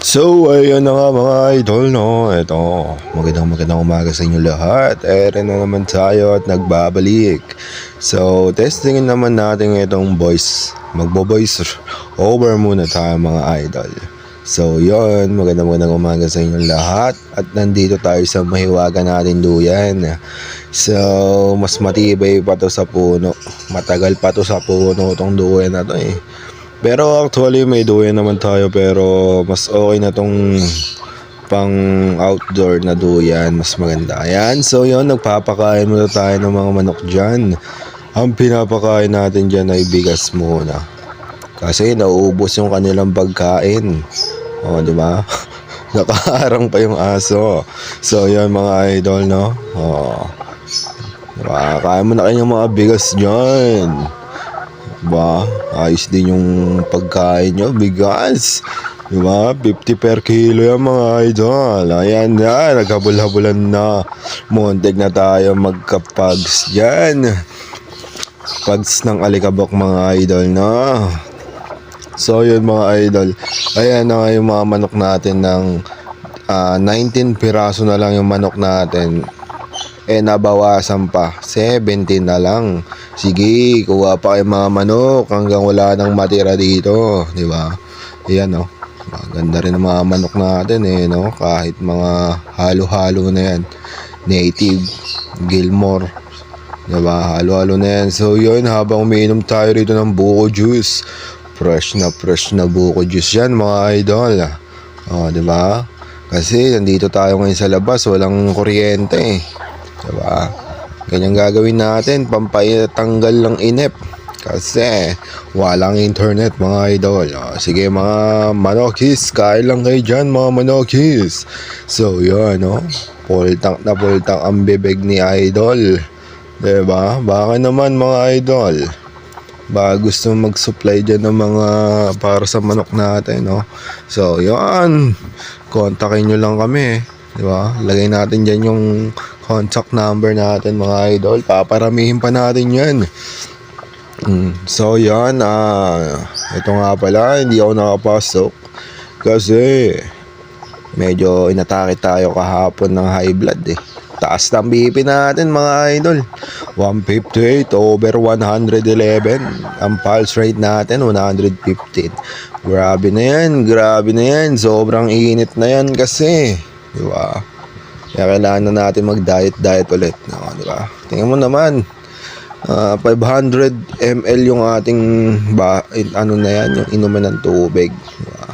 So, ayun na nga mga idol, no? Ito, magandang umaga sa inyo lahat. Eren na naman tayo at nagbabalik. So, testingin naman natin itong voice. Magbo-voice over muna tayo mga idol. So, yun, magandang umaga sa inyo lahat. At nandito tayo sa mahiwaga natin duyan. So, mas matibay pa to sa puno. Matagal pa to sa puno tong duyan na to eh. Pero actually may duyan naman tayo, pero mas okay na tong pang outdoor na duyan, mas maganda. Ayan, so yun, nagpapakain muna tayo ng mga manok dyan. Ang pinapakain natin dyan ay bigas muna. Kasi nauubos yung kanilang pagkain. O, di ba? Nakaharang pa yung aso. So yun mga idol, no? O, diba? Kain mo na kayo ng mga bigas dyan. Diba? Ayos din yung pagkain nyo, bigas. Diba? 50 per kilo yan mga idol. Ayan na, naghabol-habulan na. Muntik na tayo magkapags dyan. Pags ng alikabok mga idol na. So yun mga idol. Ayan na nga yung mga manok natin ng 19 piraso na lang yung manok natin. Nabawasan pa 17 na lang. Sige, kuha pa kayo mga manok hanggang wala nang matira dito, di ba? Ayan, no. Maganda rin ang mga manok natin no. Kahit mga halo-halo na yan. Native, Gilmore, di ba? Halo-halo na yan. So yun, habang umiinom tayo rito ng buko juice. Fresh na buko juice yan mga idol. Di ba? Kasi nandito tayo ngayon sa labas, walang kuryente eh. Diba? Ganyan gagawin natin, pampatanggal ng inip. Kasi walang internet mga idol. Sige mga manokis, kain lang kayo dyan mga manokis. So yun, no? Full tank ang bibig ni idol. Diba? Baka naman mga idol, baka gusto mag-supply dyan ng mga para sa manok natin, no? So yun, kontakin nyo lang kami, diba? Lagay natin dyan yung contact number natin mga idol. Paparamihin pa natin yan. So yan, ito nga pala, hindi ako nakapasok kasi medyo inatake tayo kahapon ng high blood eh. Taas ng BP natin mga idol, 158 over 111. Ang pulse rate natin 115. Grabe na yan, sobrang init na yan kasi, diba? Kaya kailangan na natin mag-diet ulit, no, di ba? Tingnan mo naman, 500 ml yung ating ano na yan, yung inuman ng tubig, diba?